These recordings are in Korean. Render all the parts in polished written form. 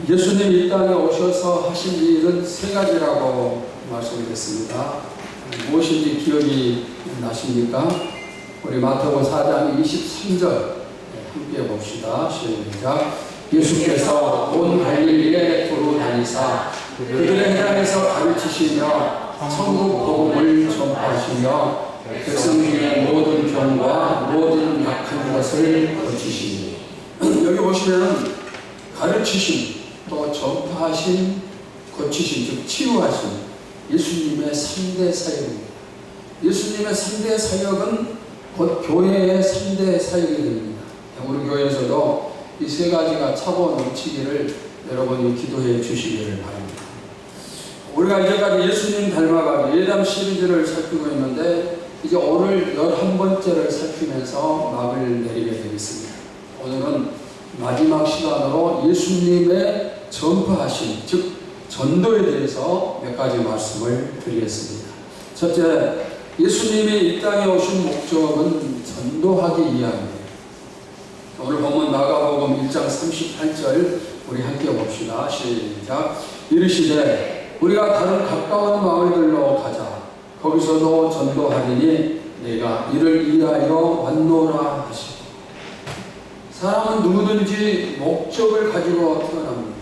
예수님이 이 땅에 오셔서 하신 일은 세 가지라고 말씀드렸습니다. 무엇인지 기억이 나십니까? 우리 마태복음 4장 23절 함께 봅시다. 시작. 예수께서 온 갈릴리에 두루 다니사 그들의 회당에서 가르치시며 천국 복음을 전파하시며 백성 중에 모든 병과 모든 약한 것을 고치시니. 여기 보시면 가르치신, 또 전파하신, 고치신, 즉 치유하신 예수님의 3대 사역입니다. 예수님의 3대 사역은 곧 교회의 3대 사역이 됩니다. 우리 교회에서도 이 세 가지가 차고 넘치기를 여러분이 기도해 주시기를 바랍니다. 우리가 이제까지 예수님 닮아가기 예담 시리즈를 살피고 있는데 이제 오늘 11번째를 살피면서 막을 내리게 되겠습니다. 오늘은 마지막 시간으로 예수님의 전파하신, 즉 전도에 대해서 몇 가지 말씀을 드리겠습니다. 첫째, 예수님이 이 땅에 오신 목적은 전도하기 위함입니다. 오늘 본문 마가복음 1장 38절 우리 함께 봅시다. 시작. 이르시되 우리가 다른 가까운 마을들로 가자. 거기서도 전도하리니 내가 이를 위하여 왔노라 하시고. 사람은 누구든지 목적을 가지고 태어납니다.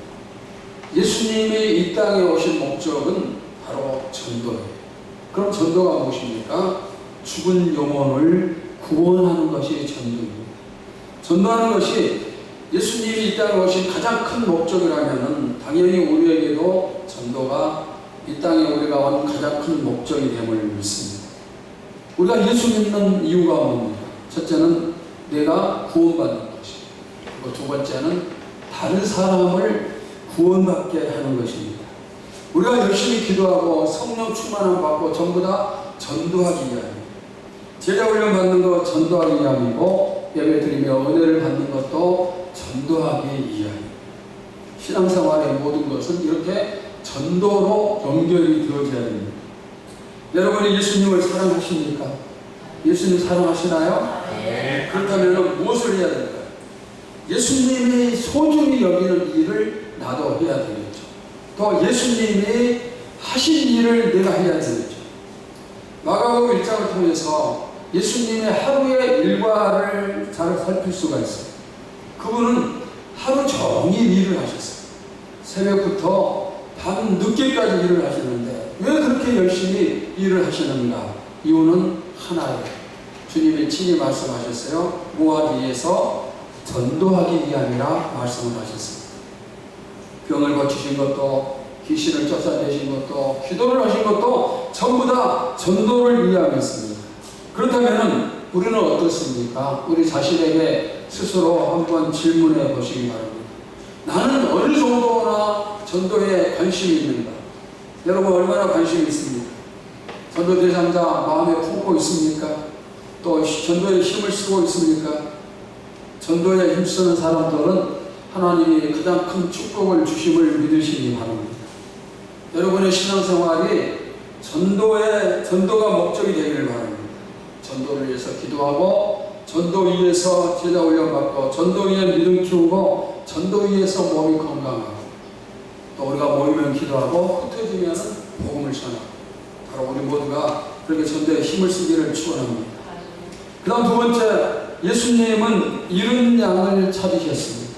예수님이 이 땅에 오신 목적은 바로 전도예요. 그럼 전도가 무엇입니까? 죽은 영혼을 구원하는 것이 전도입니다. 전도하는 것이 예수님이 이 땅에 오신 가장 큰 목적이라면 당연히 우리에게도 전도가 이 땅에 우리가 온 가장 큰 목적이 됨을 믿습니다. 우리가 예수 믿는 이유가 뭡니까? 첫째는 내가 구원받는 것입니다. 그리고 두 번째는 다른 사람을 구원받게 하는 것입니다. 우리가 열심히 기도하고 성령 충만함 받고 전부 다 전도하기 위함입니다. 제자 훈련 받는 것 전도하기 위함이고 예배 드리며 은혜를 받는 것도 전도하기 위함입니다. 신앙생활의 모든 것은 이렇게 전도로 연결이 되어져야 됩니다. 여러분이 예수님을 사랑하십니까? 예수님 사랑하시나요? 네. 그렇다면 무엇을 해야 될까요? 예수님이 소중히 여기는 일을 나도 해야 되겠죠. 또 예수님이 하신 일을 내가 해야 되겠죠. 마가복음 1장을 통해서 예수님의 하루의 일과를 잘 살필 수가 있어요. 그분은 하루 종일 일을 하셨어요. 새벽부터 밤 늦게까지 일을 하시는데 왜 그렇게 열심히 일을 하시는가? 이유는 하나예요. 주님이 친히 말씀하셨어요. 무하기 위해서 전도하기 위함이라 말씀을 하셨습니다. 병을 고치신 것도, 귀신을 쫓아내신 것도, 기도를 하신 것도 전부 다 전도를 위함이었습니다. 그렇다면 우리는 어떻습니까? 우리 자신에게 스스로 한번 질문해 보시기 바랍니다. 나는 어느 정도나 전도에 관심이 있는가? 여러분 얼마나 관심이 있습니까? 전도 대상자 마음에 품고 있습니까? 또 전도에 힘을 쓰고 있습니까? 전도에 힘쓰는 사람들은 하나님이 가장 큰 축복을 주심을 믿으시기 바랍니다. 여러분의 신앙생활이 전도가 목적이 되기를 바랍니다. 전도를 위해서 기도하고, 전도 위해서 제자 훈련 받고, 전도 위에 믿음 키우고, 전도 위해서 몸이 건강하고, 또 우리가 모이면 기도하고 흩어지면 복음을 전하고, 바로 우리 모두가 그렇게 전도에 힘을 쓰기를 축원합니다. 그 다음 두 번째, 예수님은 잃은 양을 찾으셨습니다.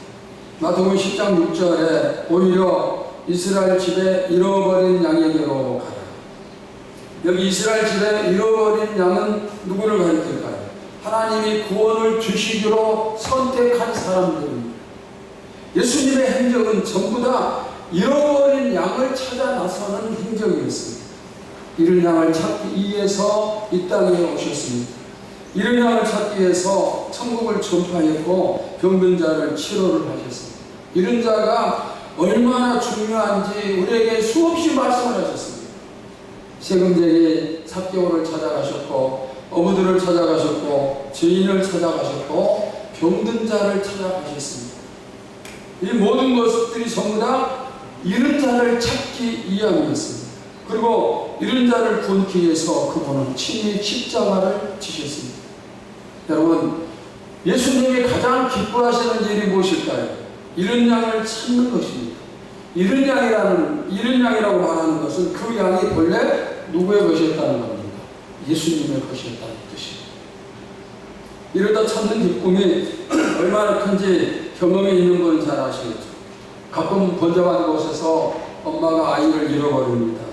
마태복음 10장 6절에 오히려 이스라엘 집에 잃어버린 양에게로 가라. 여기 이스라엘 집에 잃어버린 양은 누구를 가리킬까요? 하나님이 구원을 주시기로 선택한 사람들입니다. 예수님의 행적은 전부 다 잃어버린 양을 찾아 나서는 행적이었습니다. 잃은 양을 찾기 위해서 이 땅에 오셨습니다. 잃은 양을 찾기 위해서 천국을 전파했고 병든 자를 치료를 하셨습니다. 잃은 자가 얼마나 중요한지 우리에게 수없이 말씀을 하셨습니다. 세금쟁이 삭개오를 찾아가셨고, 어부들을 찾아가셨고, 죄인을 찾아가셨고, 병든 자를 찾아가셨습니다. 이 모든 것들이 전부 다 잃은 자를 찾기 위함이었습니다. 그리고 잃은 자를 구원하기 위해서 그분은 친히 십자가를 지셨습니다. 여러분, 예수님이 가장 기뻐하시는 일이 무엇일까요? 잃은 양을 찾는 것입니다. 이른 양이라고 말하는 것은 그 양이 본래 누구의 것이었다는 겁니다. 예수님의 것이었다는 뜻입니다. 이러다 찾는 기쁨이 얼마나 큰지 경험이 있는 분은 잘 아시겠죠. 가끔 번잡한 곳에서 엄마가 아이를 잃어버립니다.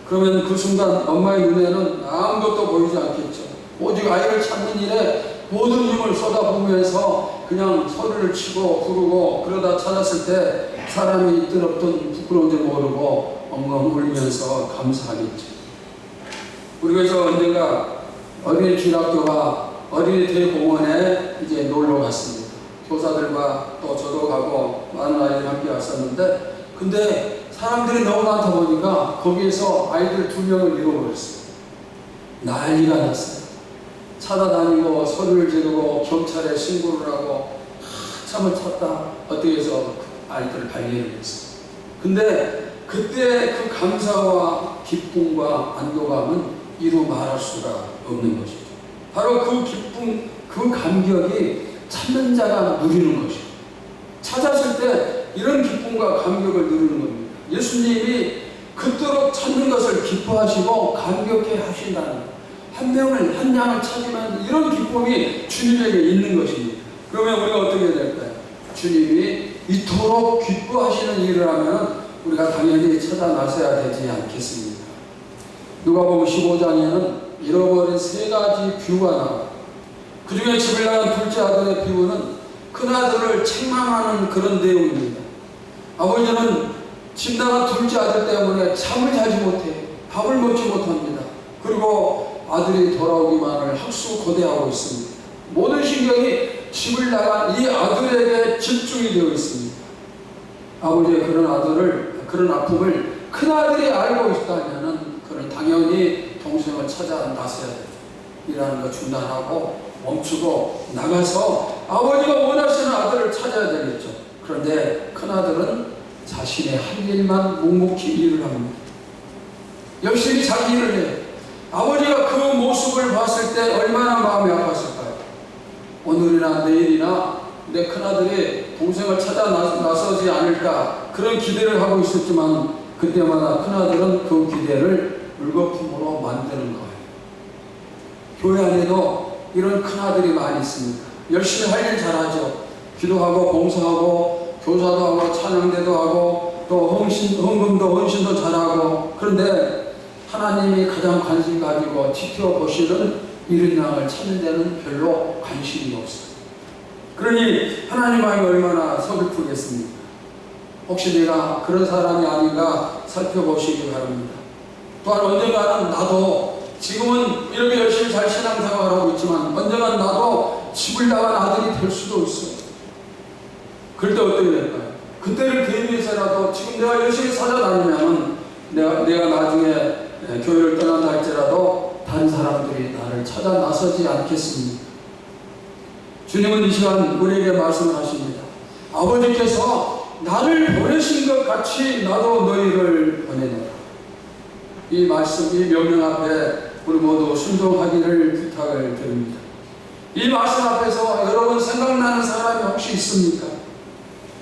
그러면 그 순간 엄마의 눈에는 아무것도 보이지 않겠죠. 오직 아이를 찾는 일에 모든 힘을 쏟아부으면서 그냥 소리를 치고 부르고 그러다 찾았을 때 사람이 뜨겁던 부끄러운 줄 모르고 엉엉 울면서 감사하겠죠. 우리 그래서 언젠가 어린이 주일학교가 어린이 대공원에 이제 놀러 갔습니다. 교사들과 또 저도 가고 많은 아이들이 함께 왔었는데, 근데 사람들이 너무 많다 보니까 거기에서 아이들 2명을 잃어버렸어요. 난리가 났어요. 찾아다니고 소리를 지르고 경찰에 신고를 하고 한참을 찾다 어떻게 해서 아이들을 발견을 했어요. 근데 그때 그 감사와 기쁨과 안도감은 이루 말할 수가 없는 것이죠. 바로 그 기쁨, 그 감격이 찾는 자가 누리는 것이죠. 찾았을 때 이런 기쁨과 감격을 누리는 겁니다. 예수님이 그토록 찾는 것을 기뻐하시고 감격해 하신다는 것. 한 양을 찾으면 이런 기쁨이 주님에게 있는 것입니다. 그러면 우리가 어떻게 될까요? 주님이 이토록 기뻐하시는 일을 하면 우리가 당연히 찾아 나서야 되지 않겠습니까? 누가복음 15장에는 잃어버린 3가지 비유가 나와요. 그 중에 집을 나간 둘째 아들의 비유는 큰아들을 책망하는 그런 내용입니다. 아버지는 집 나간 둘째 아들 때문에 잠을 자지 못해 밥을 먹지 못합니다. 그리고 아들이 돌아오기만을 학수고대하고 있습니다. 모든 신경이 집을 나간 이 아들에게 집중이 되어 있습니다. 아버지의 그런 아픔을 큰아들이 알고 있다면 그는 당연히 동생을 찾아 나서야 됩니다. 일하는 거 중단하고 멈추고 나가서 아버지가 원하시는 아들을 찾아야 되겠죠. 그런데 큰아들은 자신의 할 일만 묵묵히 일을 합니다. 열심히 자기 일을 해요. 아버지가 그 모습을 봤을 때 얼마나 마음이 아팠을까요? 오늘이나 내일이나 내 큰아들이 동생을 찾아 나서지 않을까 그런 기대를 하고 있었지만 그때마다 큰아들은 그 기대를 물거품으로 만드는 거예요. 교회 안에도 이런 큰아들이 많이 있습니다. 열심히 할 일 잘하죠. 기도하고 봉사하고 교사도 하고 찬양대도 하고 또 헌금도 헌신도 잘하고, 그런데 하나님이 가장 관심 가지고 지켜보시는 이른 양을 찾는 데는 별로 관심이 없어요. 그러니 하나님 마음이 얼마나 서글프겠습니까? 혹시 내가 그런 사람이 아닌가 살펴보시기 바랍니다. 또한 언젠가는 나도 지금은 이렇게 열심히 잘 신앙생활을 하고 있지만 언젠가는 나도 집을 나간 아들이 될 수도 있어요. 그럴 때 어떻게 될까요? 그때를 대비해서라도 지금 내가 열심히 찾아다니면 내가 나중에 교회를 떠난다 할지라도 다른 사람들이 나를 찾아 나서지 않겠습니까? 주님은 이 시간 우리에게 말씀을 하십니다. 아버지께서 나를 보내신 것 같이 나도 너희를 보내노라. 이 말씀, 이 명령 앞에 우리 모두 순종하기를 부탁을 드립니다. 이 말씀 앞에서 여러분 생각나는 사람이 혹시 있습니까?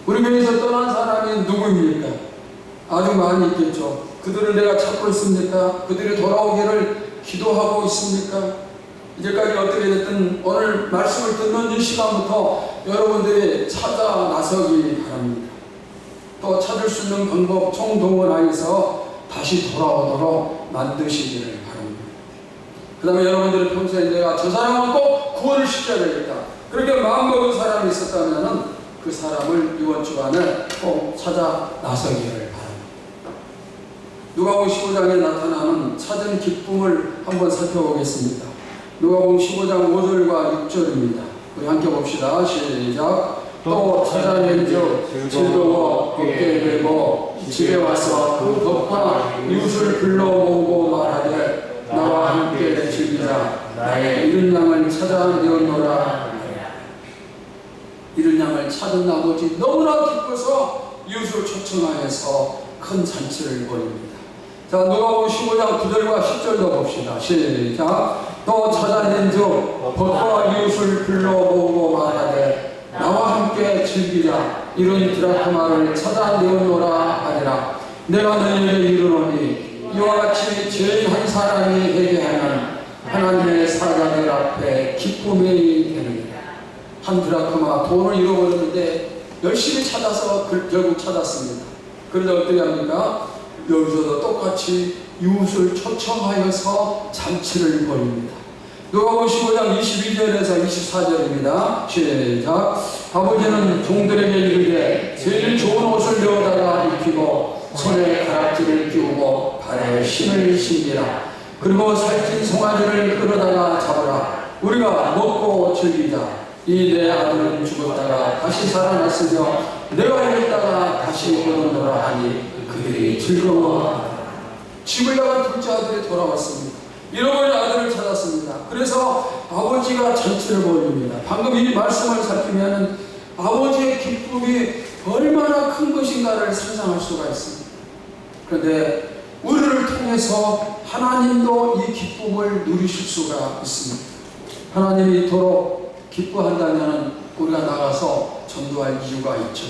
우리 교회에서 떠난 사람이 누구입니까? 아주 많이 있겠죠. 그들을 내가 찾고 있습니까? 그들이 돌아오기를 기도하고 있습니까? 이제까지 어떻게 됐든 오늘 말씀을 듣는 이 시간부터 여러분들이 찾아 나서기 바랍니다. 또 찾을 수 있는 방법 총동원하여서 다시 돌아오도록 만드시기를 바랍니다. 그 다음에 여러분들이 평소에 내가 저 사람은 꼭 구원을 시켜야 되겠다, 그렇게 마음먹은 사람이 있었다면 그 사람을 이번 주간에 꼭 찾아 나서기를 바랍니다. 누가복음 15장에 나타나는 찾은 기쁨을 한번 살펴보겠습니다. 누가복음 15장 5절과 6절입니다. 우리 함께 봅시다. 시작. 또 찾아낸즉 즐거워 얻게 되고 집에 와서 그 법과 이웃을 불러 모으고 말하되 나와 함께 즐기라. 나의 잃은 양을 찾아내었노라. 잃은 양을 찾은 나머지 너무나 기뻐서 이웃을 초청하여서 큰 잔치를 벌입니다. 자, 누가복음 15장 9절과 10절도 봅시다. 시작. 또 찾아낸즉 법과 이웃을 불러 모으고 말하되 나와 함께 즐기자. 이런 드라크마를 찾아내었노라 하리라. 내가 너희에게 이르노니 이와 같이 죄인 한 사람이 회개하면 하나님의 사자들 앞에 기쁨이 되느니라. 한 드라크마 돈을 잃어버렸는데 열심히 찾아서 결국 찾았습니다. 그러다 어떻게 합니까? 여기서도 똑같이 이웃을 초청하여서 잔치를 벌입니다. 누가복음 15장 22절에서 24절입니다. 시작. 아버지는 종들에게 이르되 제일 좋은 옷을 내어다가 입히고 손에 가락지를 끼우고 발에 신을 신기라. 그리고 살찐 송아지를 끌어다가 잡으라. 우리가 먹고 즐기자. 이 내 아들은 죽었다가 다시 살아났으며 내가 이랬다가 다시 오는도라 하니 그들이 즐거워하더라. 집을 나간 둘째 아들이 돌아왔습니다. 잃어버린 아들을 찾았습니다. 그래서 아버지가 잔치를 벌입니다. 방금 이 말씀을 살피면 아버지의 기쁨이 얼마나 큰 것인가를 상상할 수가 있습니다. 그런데 우리를 통해서 하나님도 이 기쁨을 누리실 수가 있습니다. 하나님이 이토록 기뻐한다면 우리가 나가서 전도할 이유가 있죠.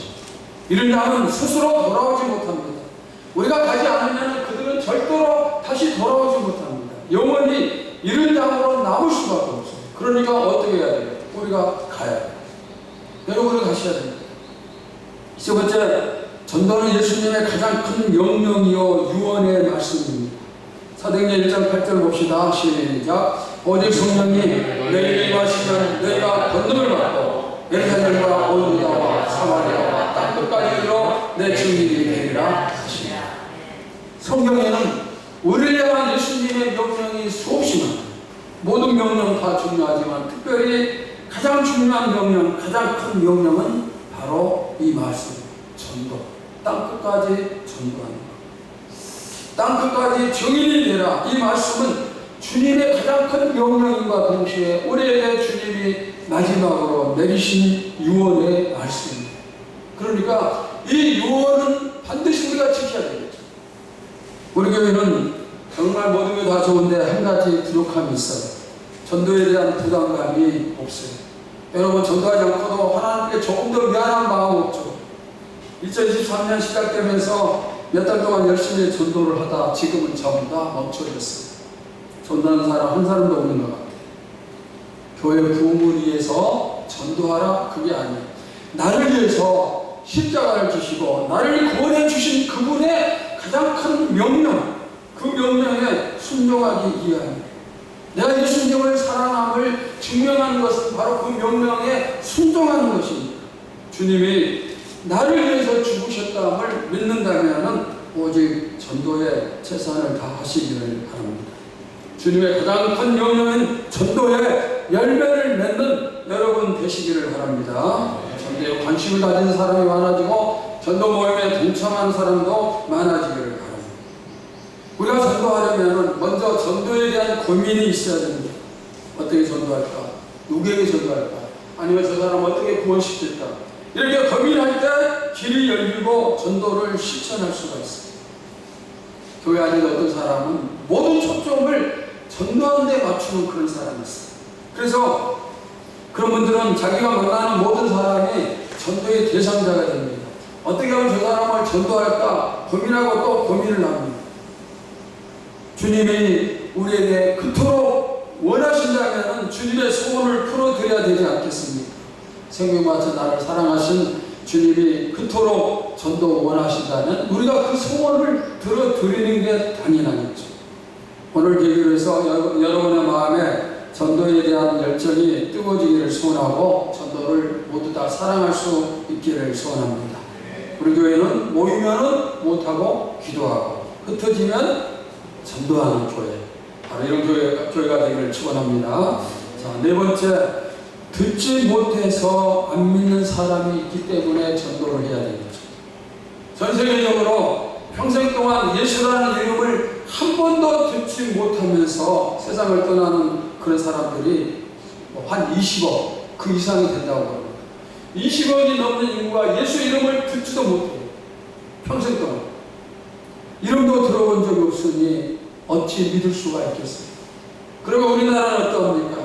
이런 양은 스스로 돌아오지 못합니다. 우리가 가지 않으면 그들은 절대로 다시 돌아오지 못합니다. 영원히 이런 양으로 남을 수밖에 없어요. 그러니까 어떻게 해야 돼요? 우리가 가야 돼요. 여러분은 가셔야 됩니다. 세 번째, 전도는 예수님의 가장 큰 명령이요 유언의 말씀입니다. 사도행전 1장 8절 봅시다. 시작. 오직 성령이 너희에게 임하시면 너희가 권능을 받고 예루살렘과 온 유다와 사마리아와 땅 끝까지 이르러 내 증인이 되리라 하시니라. 성경에는 우리를 향한 예수님의 명령이 수없이 많아요. 모든 명령 다 중요하지만 특별히 가장 중요한 명령, 가장 큰 명령은 바로 이 말씀, 전도. 땅 끝까지 전도하는 것. 땅 끝까지 증인이 되라. 이 말씀은 주님의 가장 큰 명령과 동시에 우리에게 주님이 마지막으로 내리신 유언의 말씀입니다. 그러니까 이 유언은 반드시 우리가 지켜야 되겠죠. 우리 교회는 정말 모든 게 다 좋은데 한 가지 부족함이 있어요. 전도에 대한 부담감이 없어요. 여러분, 전도하지 않고도 하나님께 조금 더 미안한 마음 없죠. 2023년 시작되면서 몇 달 동안 열심히 전도를 하다 지금은 전부 다 멈춰졌어요. 전도하는 사람 한 사람도 없는 것 같아요. 교회 부흥을 위해서 전도하라? 그게 아니에요. 나를 위해서 십자가를 지시고 나를 구원해 주신 그분의 가장 큰 명령, 그 명령에 순종하기 위함입니다. 내가 예수님을 사랑함을 증명하는 것은 바로 그 명령에 순종하는 것입니다. 주님이 나를 위해서 죽으셨다함을 믿는다면 오직 전도에 최선을 다하시기를 바랍니다. 주님의 가장 큰 명령은 전도에 열매를 맺는 여러분 되시기를 바랍니다. 전도에 관심을 가진 사람이 많아지고 전도 모임에 동참하는 사람도 많아지기를 바랍니다. 우리가 전도하려면 먼저 전도에 대한 고민이 있어야 됩니다. 어떻게 전도할까? 누구에게 전도할까? 아니면 저 사람 어떻게 구원시킬까? 이렇게 고민할 때 길이 열리고 전도를 실천할 수가 있습니다. 교회 안에 어떤 사람은 모든 초점을 전도하는 데 맞추는 그런 사람이 있어요. 그래서 그런 분들은 자기가 만나는 모든 사람이 전도의 대상자가 됩니다. 어떻게 하면 저 사람을 전도할까 고민하고 또 고민을 합니다. 주님이 우리에게 그토록 원하신다면 주님의 소원을 풀어드려야 되지 않겠습니까? 생명마저 나를 사랑하신 주님이 그토록 전도 원하신다면 우리가 그 소원을 들어드리는 게 당연하겠죠. 오늘 계기로 해서 여러분의 마음에 전도에 대한 열정이 뜨거워지기를 소원하고 전도를 모두 다 사랑할 수 있기를 소원합니다. 우리 교회는 모이면은 못하고 기도하고 흩어지면 전도하는 교회, 바로 이런 교회가 되기를 축원합니다. 자, 네 번째, 듣지 못해서 안 믿는 사람이 있기 때문에 전도를 해야 되겠죠. 전 세계적으로 평생 동안 예수라는 이름을 한 번도 듣지 못하면서 세상을 떠나는 그런 사람들이 한 20억 그 이상이 된다고 합니다. 20억이 넘는 인구가 예수 이름을 듣지도 못해요. 평생 동안. 이름도 들어본 적이 없으니 어찌 믿을 수가 있겠어요. 그리고 우리나라는 어떠합니까?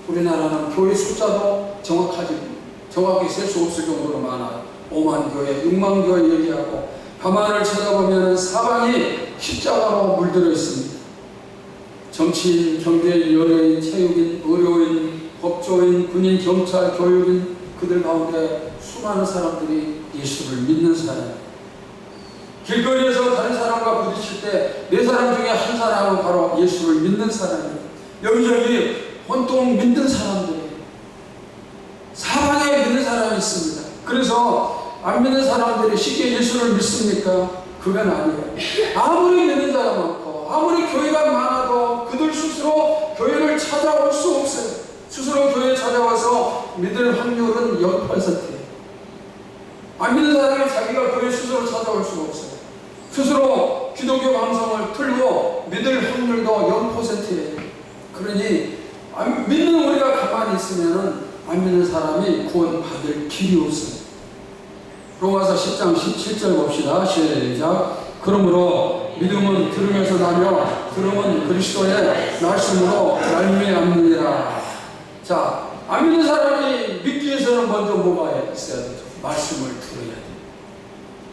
우리나라는 교회 숫자도 정확히 셀 수 없을 정도로 많아요. 5만 교회, 6만 교회 얘기하고 가만을 쳐다보면 사방이 십자가로 물들어 있습니다. 정치인, 경제인, 연예인, 체육인, 의료인, 법조인, 군인, 경찰, 교육인, 그들 가운데 수많은 사람들이 예수를 믿는 사람. 길거리에서 다른 사람과 부딪힐 때 네 사람 중에 한 사람은 바로 예수를 믿는 사람이에요. 여기저기 온통 믿는 사람들이 사방에 믿는 사람이 있습니다. 그래서 안 믿는 사람들이 쉽게 예수를 믿습니까? 그건 아니에요. 아무리 믿는 자가 많고 아무리 교회가 많아도 그들 스스로 교회를 찾아올 수 없어요. 스스로 교회에 찾아와서 믿을 확률은 0%예요. 안 믿는 사람이 자기가 교회 스스로 찾아올 수가 없어요. 스스로 기독교 방송을 틀고 믿을 확률도 0%예요. 그러니 안 믿는 우리가 가만히 있으면 안 믿는 사람이 구원받을 길이 없어요. 로마서 10장 17절 봅시다. 시작. 그러므로 믿음은 들으면서 나며 들음은 그리스도의 말씀으로 말미암느니라. 자, 안 믿는 사람이 믿기 위해서는 먼저 뭐가 있어야 되죠? 말씀을 들어야 돼요.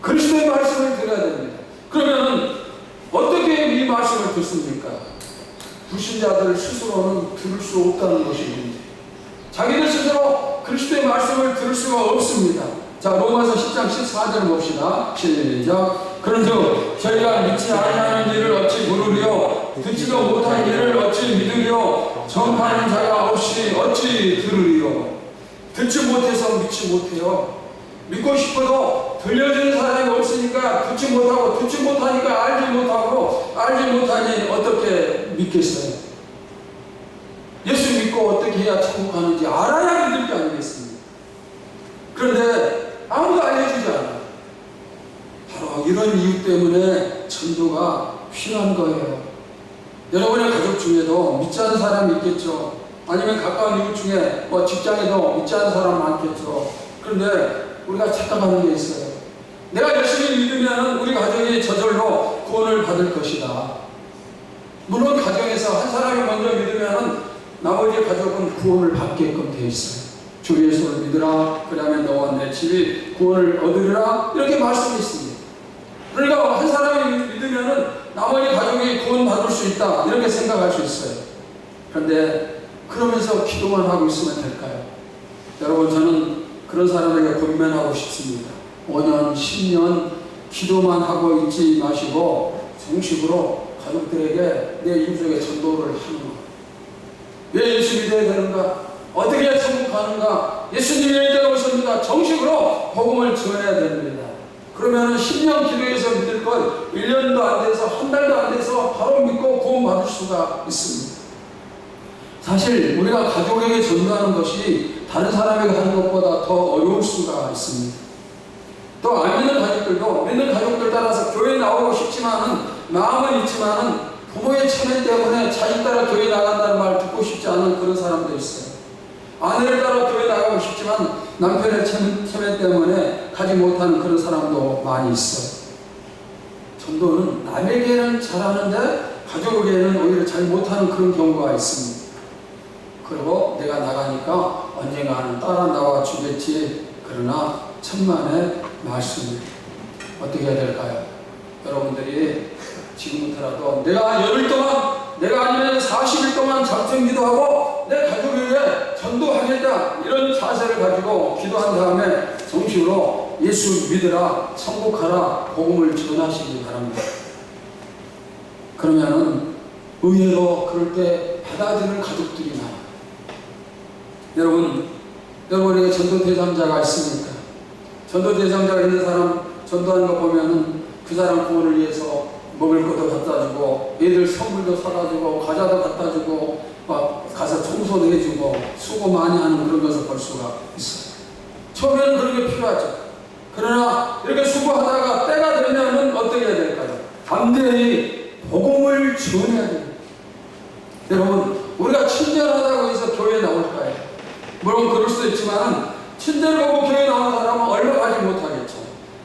그리스도의 말씀을 들어야 됩니다. 그러면 어떻게 이 말씀을 듣습니까? 불신자들 스스로는 들을 수 없다는 것이 문제. 자기들 스스로 그리스도의 말씀을 들을 수가 없습니다. 자, 로마서 10장 14절 봅시다. 시작. 그런즉 저희가 믿지 아니하는 일을 어찌 물으리요? 듣지도 못한 일을 어찌 믿으리요? 전파하는 자가 없이 어찌 들으리요? 듣지 못해서 믿지 못해요. 믿고 싶어도 들려주는 사람이 없으니까 듣지 못하고, 듣지 못하니까 알지 못하고, 알지 못하니 어떻게 믿겠어요? 예수 믿고 어떻게 해야 천국 가는지 알아야 믿을 게 아니겠습니까? 그런데 아무도 알려주지 않아요. 바로 이런 이유 때문에 전도가 필요한 거예요. 여러분의 가족 중에도 믿지 않는 사람이 있겠죠. 아니면 가까운 이웃 중에 직장에도 믿지 않는 사람 많겠죠. 그런데 우리가 착각하는 게 있어요. 내가 열심히 믿으면 우리 가족이 저절로 구원을 받을 것이다. 물론 가정에서 한 사람이 먼저 믿으면 나머지 가족은 구원을 받게끔 되어 있어요. 주 예수를 믿으라. 그러면 너와 내 집이 구원을 얻으리라. 이렇게 말씀이 있습니다. 그러니까 한 사람이 믿으면 나머지 가족이 구원 받을 수 있다. 이렇게 생각할 수 있어요. 그런데 그러면서 기도만 하고 있으면 될까요? 여러분, 저는 그런 사람에게 권면하고 싶습니다. 5년, 10년 기도만 하고 있지 마시고 정식으로 가족들에게 내 인생의 전도를 하는 것. 왜 예수 믿어야 되는가? 어떻게 해야 천국 가는가? 예수님이 여기다 오셨습니다. 정식으로 복음을 전해야 됩니다. 그러면 10년 기도해서 믿을 걸 1년도 안 돼서 한 달도 안 돼서 바로 믿고 구원 받을 수가 있습니다. 사실 우리가 가족에게 전도하는 것이 다른 사람에게 하는 것보다 더 어려울 수가 있습니다. 또 안 믿는 가족들도 믿는 가족들 따라서 교회 나오고 싶지만은 마음은 있지만은 부모의 체면 때문에 자식 따라 교회 나간다는 말 듣고 싶지 않은 그런 사람도 있어요. 아내를 따라 교회 나가고 싶지만 남편의 체면 때문에 가지 못하는 그런 사람도 많이 있어요. 전도는 남에게는 잘하는데 가족에게는 오히려 잘 못하는 그런 경우가 있습니다. 그리고 내가 나가니까 언젠가는 따라 나와 주겠지. 그러나 천만의 말씀을 어떻게 해야 될까요? 여러분들이 지금부터라도 내가 열흘 동안, 내가 아니면 40일 동안 작정 기도하고 내 가족에게 전도하겠다, 이런 자세를 가지고 기도한 다음에 정식으로 예수 믿으라, 천국 가라, 복음을 전하시기 바랍니다. 그러면은 의외로 그럴 때 받아들이는 가족들이 많아요. 여러분에게 전도 대상자가 있습니까? 전도 대상자가 있는 사람 전도하는 거 보면은 그 사람 구원을 위해서 먹을 것도 갖다 주고, 애들 선물도 사다 주고, 과자도 갖다 주고, 가서 청소도 해주고, 수고 많이 하는 그런 것을 볼 수가 있어요. 처음에는 그런 게 필요하죠. 그러나 이렇게 수고하다가 때가 되면은 어떻게 해야 될까요? 담대히 복음을 전해야 됩니다. 여러분, 우리가 친절하다고 해서 교회에 나올까요? 물론 그럴 수도 있지만 친절하고 교회에 나온 사람은 얼마 가지 못하겠죠.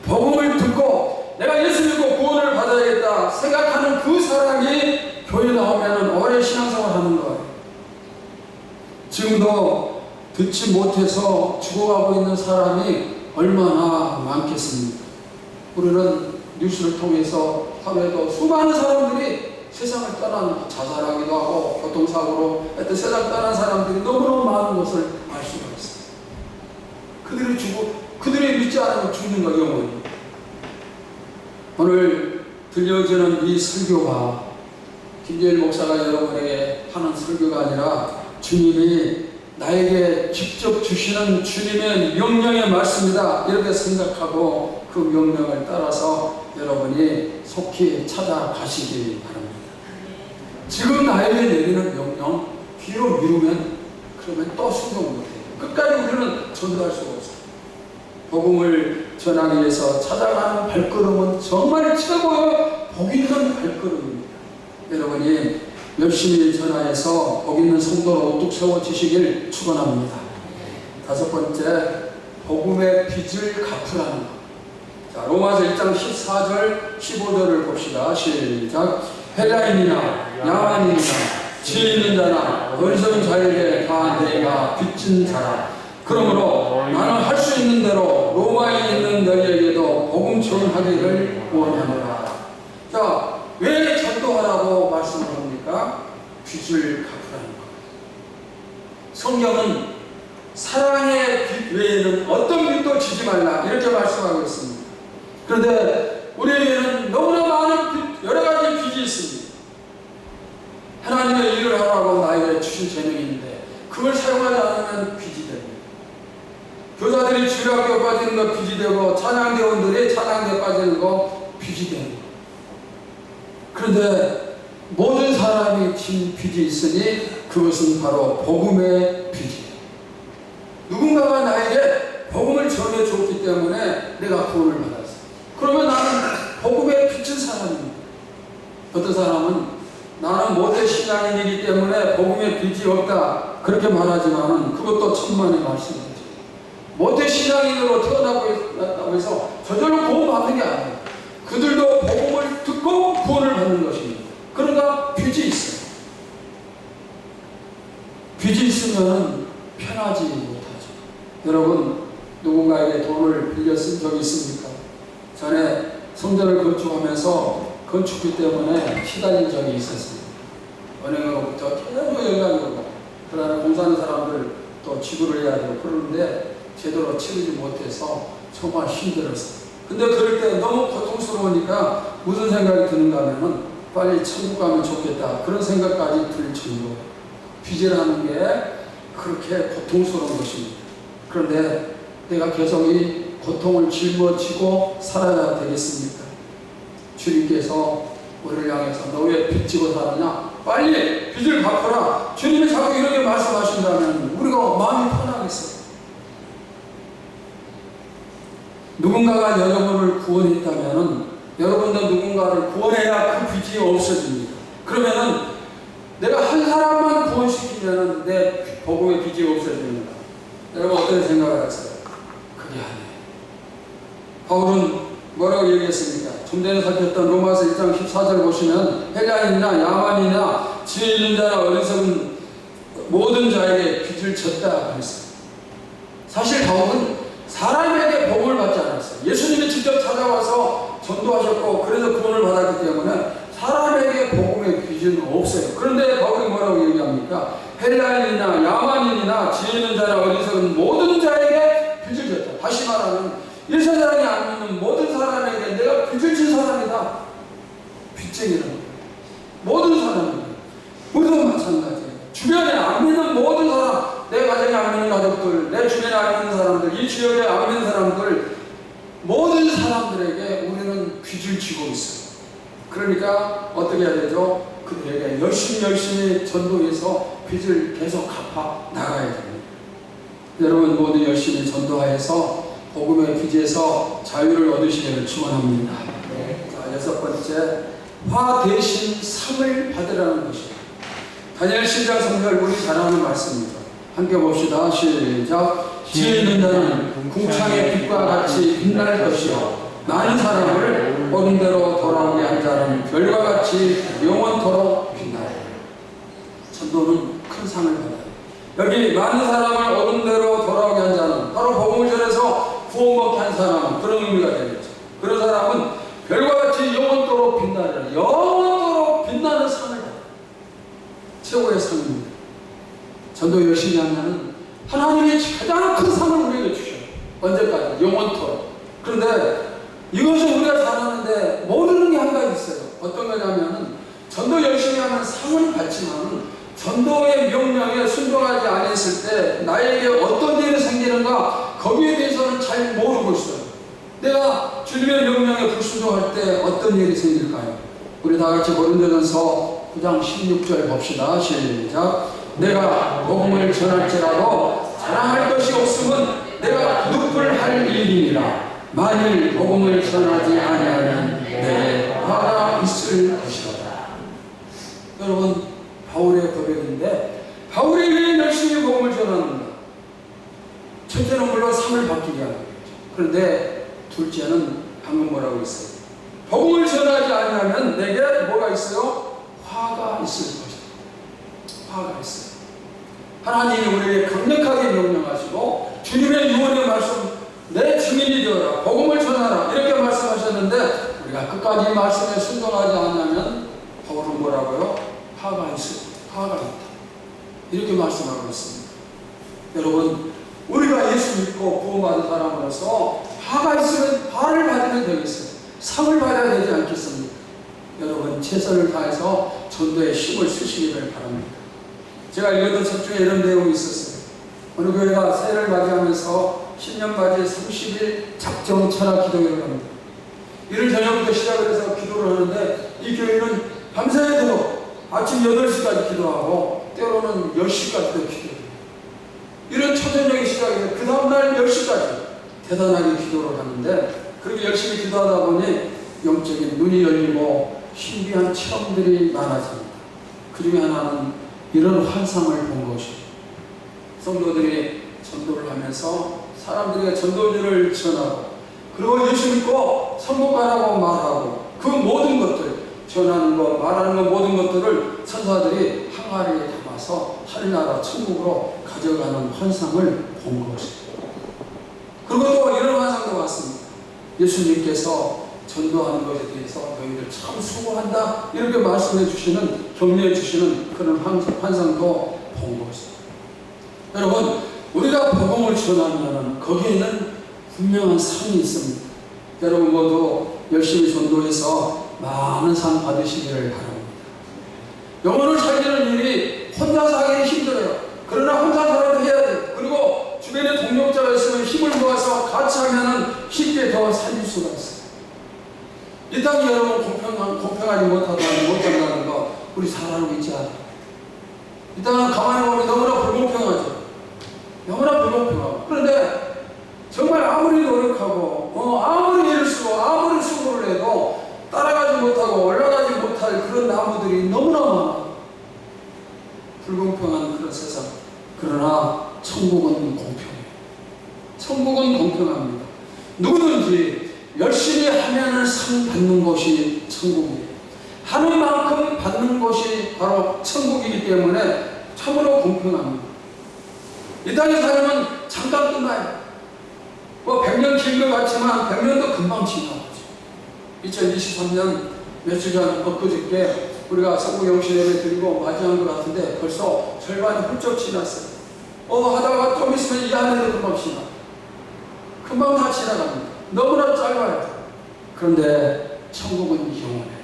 복음을 듣고 내가 예수 믿고 구원을 받아야겠다 생각하는 그 사람이 교회 나오면 오래 신앙생활 하는 거예요. 지금도 듣지 못해서 죽어가고 있는 사람이 얼마나 많겠습니까? 우리는 뉴스를 통해서 하루에도 수많은 사람들이 세상을 떠난, 자살하기도 하고 교통사고로 하여튼 세상 떠난 사람들이 너무너무 많은 것을 알 수가 있어요. 그들이 그들이 믿지 않으면 죽는 거 영원히. 오늘 들려지는 이 설교가 김재일 목사가 여러분에게 하는 설교가 아니라 주님이 나에게 직접 주시는 주님의 명령의 말씀이다, 이렇게 생각하고 그 명령을 따라서 여러분이 속히 찾아가시기 바랍니다. 지금 나에게 내리는 명령 뒤로 미루면 그러면 또 순종 못해요. 끝까지 우리는 전도할 수가 없어요. 복음을 전하기 위해서 찾아가는 발걸음은 정말 최고의 복 있는 발걸음입니다. 여러분이 열심히 전하여서 복 있는 성도로 우뚝 세워지시길 축원합니다. 다섯 번째, 복음의 빚을 갚으라는 것. 자, 로마서 1장 14절 15절을 봅시다. 시작. 헬라인이나 야만인이나 지혜 있는 자나 어리석은 자에게 다 내가 빚진 자라. 그러므로 나는 할 수 있는 대로 로마에 있는 너희에게도 복음 전하기를 원하노라. 자, 왜 전도하라고 말씀을 합니까? 빚을 갚으라는 것. 성경은 사랑의 빚 외에는 어떤 빚도 지지 말라, 이렇게 말씀하고 있습니다. 그런데 우리에게는 너무나 많은 빚, 여러 가지 빚이 있습니다. 하나님의 일을 하라고 나에게 주신 재능인데 그걸 사용하지 않으면 빚이 됩니다. 교사들이 주일학교 빠지는 거 빚이 되고, 찬양대원들이 찬양대 빠지는 거 빚이 되는 거. 그런데 모든 사람이 진 빚이 있으니 그것은 바로 복음의 빚이에요. 누군가가 나에게 복음을 전해줬기 때문에 내가 구원을 받았어요. 그러면 나는 복음에 빚진 사람입니다. 어떤 사람은 나는 모태 신앙인이기 때문에 복음에 빚이 없다, 그렇게 말하지만 그것도 천만의 말씀이죠. 모태 신앙인으로 태어나고 해서 저절로 구원 받는 게 아니에요. 그들도 복음을 듣고 구원을 받는 것입니다. 그러니까 빚이 있어요. 빚이 있으면 편하지 못하죠. 여러분, 누군가에게 돈을 빌려 쓴 적이 있습니까? 전에 성전을 건축하면서 건축비 때문에 시달린 적이 있었습니다. 은행으로부터 계속 연락이 오고, 그러나 공사하는 사람들 또 지불을 해야 되고 그러는데 제대로 치르지 못해서 정말 힘들었어요. 근데 그럴 때 너무 고통스러우니까 무슨 생각이 드는가 하면은 빨리 천국 가면 좋겠다, 그런 생각까지 들 정도예요. 빚이라는 게 그렇게 고통스러운 것입니다. 그런데 내가 계속 이 고통을 짊어지고 살아야 되겠습니까? 주님께서 우리를 향해서 너 왜 빚지고 사느냐? 빨리 빚을 갚아라. 주님이 자꾸 이렇게 말씀하신다면 우리가 마음이 편하겠어요. 누군가가 여러분을 구원했다면 여러분도 누군가를 구원해야 그 빚이 없어집니다. 그러면은 내가 한 사람만 구원시키면 내 복음의 빚이 없어집니다. 여러분 어떤 생각을 하세요? 그게 아니에요. 바울은 뭐라고 얘기했습니까? 좀 전에 살폈던 로마서 1장 14절 보시면 헬라인이나 야만이나 지혜 있는 자나 어리석은 모든 자에게 빚을 졌다 그랬어요. 사실 바울은 사람에게 복음을 받지 않았어요. 예수님이 직접 찾아와서 전도하셨고 그래서 구원을 받았기 때문에 사람에게 복음의 빚은 없어요. 그런데 바울이 뭐라고 얘기합니까? 헬라인이나 야만인이나 지혜 있는 자나 어리석은 모든 자에게 빚을 졌다. 다시 말하면 이 세상에 안 믿는 모든 사람에게 내가 빚을 진 사람이다. 빚쟁이는 모든 사람입니다. 우리도 마찬가지예요. 주변에 안 믿는 모든 사람, 내 가정에 안 믿는 가족들, 내 주변에 안 믿는 사람들, 이 지역에 안 믿는 사람들, 모든 사람들에게 우리는 빚을 지고 있어요. 그러니까 어떻게 해야 되죠? 그들에게 열심히 전도해서 빚을 계속 갚아 나가야 됩니다. 여러분 모두 열심히 전도하여서 복음의 빚에서 자유를 얻으시기를 축원합니다. 자, 여섯 번째, 화 대신 상을 받으라는 것입니다. 다니엘 10장 3절 우리 잘 아는 말씀입니다. 함께 봅시다. 시작. 지혜 있는 자는 궁창의 빛과 같이 빛날 것이요 많은 사람을 옳은 대로 돌아오게 한 자는 별과 같이 영원토록 빛나요. 전도는 큰 상을 받아요. 여기 많은 사람을 옳은 대로 돌아오게 한 자는 바로 복음을 전해서 구원 전도 열심히 하면 하나님이 가장 큰 상을 우리에게 주셔요. 언제까지? 영원토록. 그런데 이것을 우리가 잘하는데 모르는 게 한 가지 있어요. 어떤 거냐면 전도 열심히 하면 상을 받지만 전도의 명령에 순종하지 않았을 때 나에게 어떤 일이 생기는가 거기에 대해서는 잘 모르고 있어요. 내가 주님의 명령에 불순종할 때 어떤 일이 생길까요? 우리 다 같이 고린도전서 9장 16절 봅시다. 시작. 내가 복음을 전할지라도 자랑할 것이 없으면 내가 누굴할 일이니라. 만일 복음을 전하지 아니하면 내게 화가 있을 것이다. 여러분, 바울의 고백인데 바울이 왜 열심히 복음을 전하는가? 첫째는 물론 상을 받기 위함이죠. 그런데 둘째는 방금 뭐라고 했어요? 복음을 전하지 아니하면 내게 뭐가 있어요? 화가 있을 것이다. 화가 있어요. 하나님이 우리에게 강력하게 명령하시고 주님의 유언의 말씀 내 증인이 되어라. 복음을 전하라. 이렇게 말씀하셨는데 우리가 끝까지 말씀에 순종하지 않으면 바울은 뭐라고요? 화가 있어. 화가 있다. 이렇게 말씀하고 있습니다. 여러분, 우리가 예수 믿고 구원받은 사람으로서 화가 있으면 화를 받으면 되겠어요. 상을 받아야 되지 않겠습니까? 여러분, 최선을 다해서 전도에 힘을 쓰시기를 바랍니다. 제가 읽었던 책 중에 이런 내용이 있었어요. 어느 교회가 새해를 맞이하면서 신년 맞이 30일 작정 철학 기도회를 합니다. 이를 저녁부터 시작을 해서 기도를 하는데 이 교회는 밤새도록 아침 8시까지 기도하고 때로는 10시까지도 기도해요. 이런 초저녁이 시작해서 그 다음날 10시까지 대단하게 기도를 하는데 그렇게 열심히 기도하다 보니 영적인 눈이 열리고 신비한 체험들이 많아집니다. 그 중에 하나는 이런 환상을 본 것이죠. 성도들이 전도를 하면서 사람들에게 전도지를 전하고 그리고 예수 믿고 천국 가라고 말하고 그 모든 것들 전하는 것, 말하는 것 모든 것들을 천사들이 항아리에 담아서 하늘나라 천국으로 가져가는 환상을 본 것이죠. 그리고 또 이런 환상도 봤습니다. 예수님께서 전도하는 것에 대해서 너희들 참 수고한다 이렇게 말씀해 주시는 격려해 주시는 그런 환상도 본 것이죠. 여러분, 우리가 복음을 전하면 거기에는 분명한 상이 있습니다. 여러분 모두 열심히 전도해서 많은 상 받으시기를 바랍니다. 영혼을 살리는 일이 혼자서 하기는 힘들어요. 그러나 혼자서라도 해야 돼요. 그리고 주변에 동력자가 있으면 힘을 모아서 같이 하면 쉽게 더 살릴 수가 있어요. 이 땅이 여러분 공평하지 못한다는 거 우리 잘 알고 있지 않아요? 이 땅은 가만히 보면 너무나 불공평하죠. 너무나 불공평하고. 그런데 정말 아무리 노력하고 아무리 일을 쓰고 아무리 수고를 해도 따라가지 못하고 올라가지 못할 그런 나무들이 너무나 많아요. 불공평한 그런 세상. 그러나 천국은 공평해요. 천국은 공평합니다. 누구든지 열심히 하면 상 받는 것이 천국이에요. 하는 만큼 받는 것이 바로 천국이기 때문에 참으로 공평합니다. 이 땅에 살면 잠깐 끝나요. 100년 긴 것 같지만 100년도 금방 지나가죠. 2023년 며칠 전 엊그저께 우리가 성부영신 예배 드리고 맞이한 것 같은데 벌써 절반이 훌쩍 지났어요. 하다가 좀 있으면 이 안에도 금방 지나. 금방 다 지나갑니다. 너무나 짧아요. 그런데 천국은 영원해요.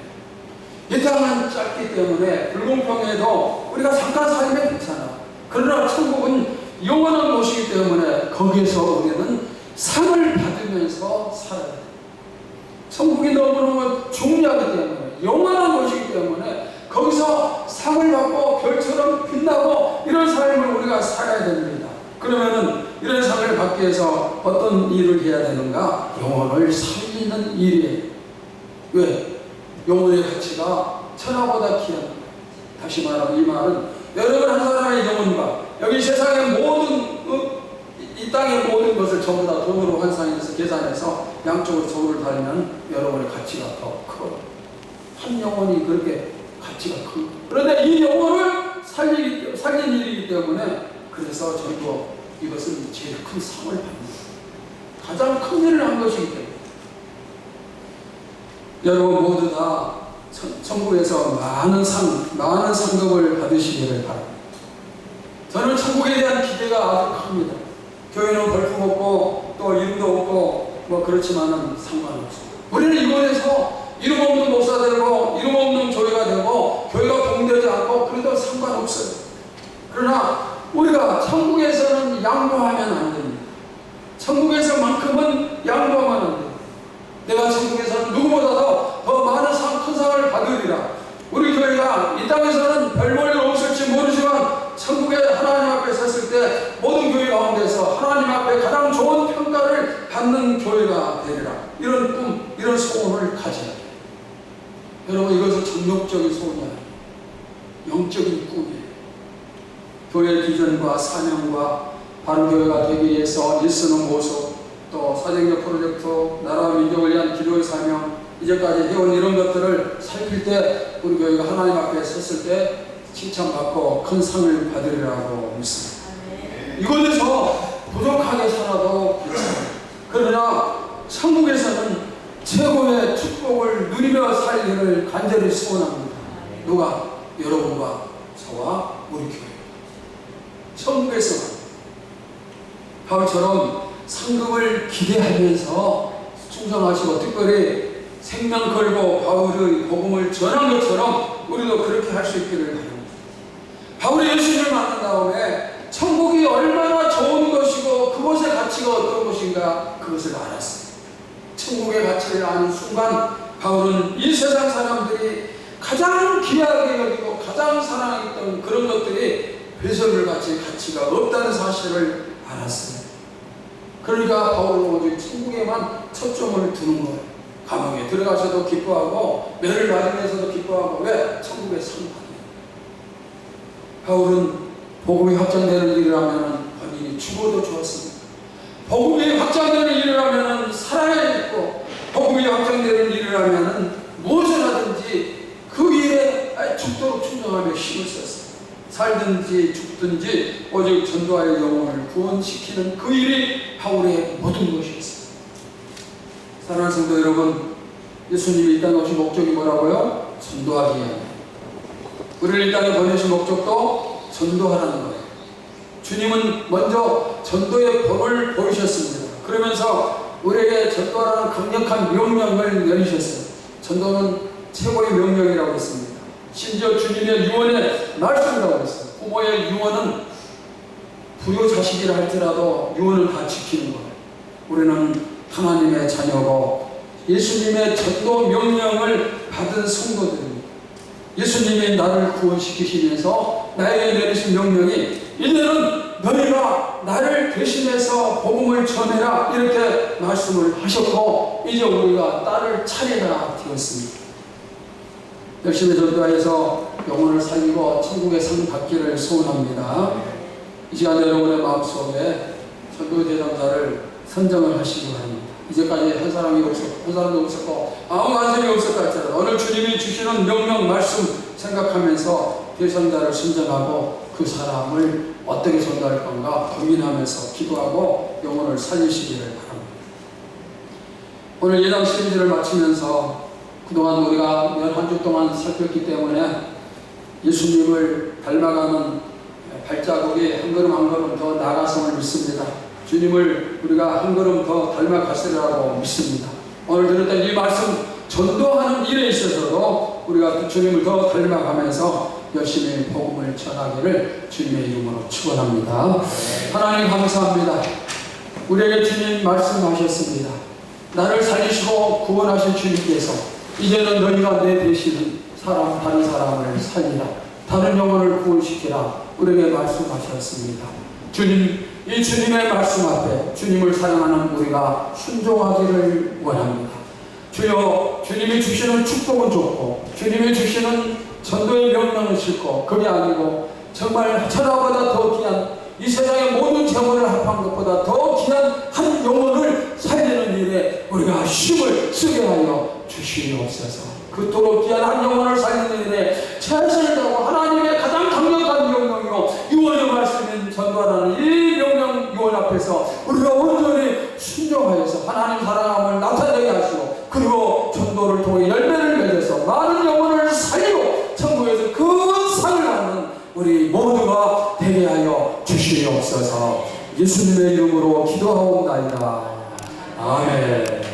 이 땅은 짧기 때문에 불공평해도 우리가 잠깐 살면 괜찮아. 그러나 천국은 영원한 곳이기 때문에 거기에서 우리는 상을 받으면서 살아야 돼요. 천국이 너무너무 중요하기 때문에 영원한 곳이기 때문에 거기서 상을 받고 별처럼 빛나고 이런 삶을 우리가 살아야 됩니다. 그러면은 이런 상을 받기 위해서 어떤 일을 해야 되는가? 영혼을 살리는 일이에요. 왜? 영혼의 가치가 천하보다 귀한. 다시 말하면 이 말은 여러분 한 사람의 영혼과 여기 세상의 모든 이 땅의 모든 것을 전부 다 돈으로 환산해서 계산해서 양쪽으로 점을 달면 여러분의 가치가 더 커요. 한 영혼이 그렇게 가치가 큰. 그런데 이 영혼을 살린 일이기 때문에 그래서 저희도 이것은 제일 큰 상을 받는 가장 큰 일을 한 것이기 때문에 여러분 모두 다 천국에서 많은 상급을 받으시기를 바랍니다. 저는 천국에 대한 기대가 아주 큽니다. 교회는 벌금 없고 또 이름도 없고 뭐 그렇지만은 상관없어요. 우리는 이곳에서 이름 없는 목사 되고 이름 없는 교회가 되고 교회가 봉되지 않고 그래도 상관없어요. 그러나 우리가 천국에서는 양보하면 안 됩니다. 천국에서만큼은 양보하면 안 됩니다. 내가 천국에서는 누구보다도 더 많은 큰 상을 받으리라. 우리 교회가 이 땅에서는 별 볼일 없을지 모르지만 천국에 하나님 앞에 섰을 때 모든 교회 가운데서 하나님 앞에 가장 좋은 평가를 받는 교회가 되리라. 이런 꿈, 이런 소원을 가져야 돼요. 여러분, 이것은 정욕적인 소원이 아니에요. 영적인 꿈이에요. 교회 비전과 사명과 바른 교회가 되기 위해서 일쓰는 모습, 또 사정적 프로젝트, 나라와 민족을 위한 기도의 사명, 이제까지 해온 이런 것들을 살필 때 우리 교회가 하나님 앞에 섰을 때 칭찬받고 큰 상을 받으리라고 믿습니다. 이곳에서 부족하게 살아도 괜찮아요. 그러나 천국에서는 최고의 축복을 누리며 살기를 간절히 소원합니다. 누가? 여러분과 저와 우리 교회. 천국에서는 바울처럼 상급을 기대하면서 충성하시고 특별히 생명 걸고 바울의 복음을 전한 것처럼 우리도 그렇게 할 수 있기를 바랍니다. 바울이 예수님을 만난 다음에 천국이 얼마나 좋은 것이고 그곳의 가치가 어떤 것인가 그것을 알았어요. 천국의 가치를 아는 순간 바울은 이 세상 사람들이 가장 귀하게 여기고 가장 사랑했던 그런 것들이 배설물같이 가치가 없다는 사실을 알았어요. 그러니까 바울은 오직 천국에만 초점을 두는 거예요. 감옥에 들어가서도 기뻐하고 매를 맞으면서도 기뻐하고. 왜? 천국의 상 받아요. 바울은 복음이 확장되는 일을 하면 본인이 죽어도 좋았습니다. 복음이 확장되는 일을 하면 살아야 있고 복음이 확장되는 일을 하면 무엇을 하든지 그 일에 죽도록 충성하며 힘을 썼어요. 살든지 죽든지 오직 전도하여 영혼을 구원시키는 그 일이 바울의 모든 것이었어요. 사랑하는 성도 여러분, 예수님이 이 땅에 오신 목적이 뭐라고요? 전도하기 위함. 우리를 이 땅에 보내신 목적도 전도하라는 거예요. 주님은 먼저 전도의 본을 보이셨습니다. 그러면서 우리에게 전도하라는 강력한 명령을 내리셨어요. 전도는 최고의 명령이라고 했습니다. 심지어 주님의 유언의 말씀이라고 했어요. 부모의 유언은 부요 자식이라 할지라도 유언을 다 지키는 거예요. 우리는 하나님의 자녀고 예수님의 전도 명령을 받은 성도들입니다. 예수님이 나를 구원시키시면서 나에게 내리신 명령이 이제는 너희가 나를 대신해서 복음을 전해라 이렇게 말씀을 하셨고 이제 우리가 따를 차례가 되었습니다. 열심히 전도하여서 영혼을 살리고 천국의 상 받기를 소원합니다. 이 시간 여러분의 마음속에 전도 대상자를 선정을 하시기 바랍니다. 이제까지 한 사람도 없었고 아무 관심이 없었다 할지라도 오늘 주님이 주시는 명령 말씀 생각하면서 대상자를 선정하고 그 사람을 어떻게 전도할 건가 고민하면서 기도하고 영혼을 살리시기를 바랍니다. 오늘 예당 시리즈를 마치면서 그동안 우리가 한 주 동안 살폈기 때문에 예수님을 닮아가는 발자국이 한 걸음 한 걸음 더 나아갔음을 믿습니다. 주님을 우리가 한 걸음 더 닮아갔으리라고 믿습니다. 오늘 들었던 이 말씀 전도하는 일에 있어서도 우리가 주님을 더 닮아가면서 열심히 복음을 전하기를 주님의 이름으로 축원합니다. 하나님 감사합니다. 우리에게 주님 말씀하셨습니다. 나를 살리시고 구원하신 주님께서 이제는 너희가 내 대신 다른 사람을 살리라. 다른 영혼을 구원시키라. 우리에게 말씀하셨습니다. 주님, 이 주님의 말씀 앞에 주님을 사랑하는 우리가 순종하기를 원합니다. 주여, 주님이 주시는 축복은 좋고 주님이 주시는 전도의 명령은 싫고 그게 아니고 정말 천하보다 더 귀한 이 세상의 모든 재물을 합한 것보다 더 귀한 한 영혼을 살리는 일에 우리가 힘을 쓰게 하여 주시옵소서. 그토록 귀한 한 영혼을 살리는 일에 최선을 다하고 하나님의 가장 강력한 명령이요 유언의 말씀인 전도하라는 이 명령 유언 앞에서 우리가 온전히 순종하여서 하나님 사랑함을 나타내게 하시고 그리고 전도를 통해 열매를 맺어서 많은 영혼을 살리고 천국에서 그 상을 받는 우리 모두가 되게 하여 주시옵소서. 예수님의 이름으로 기도하옵나이다. 아멘.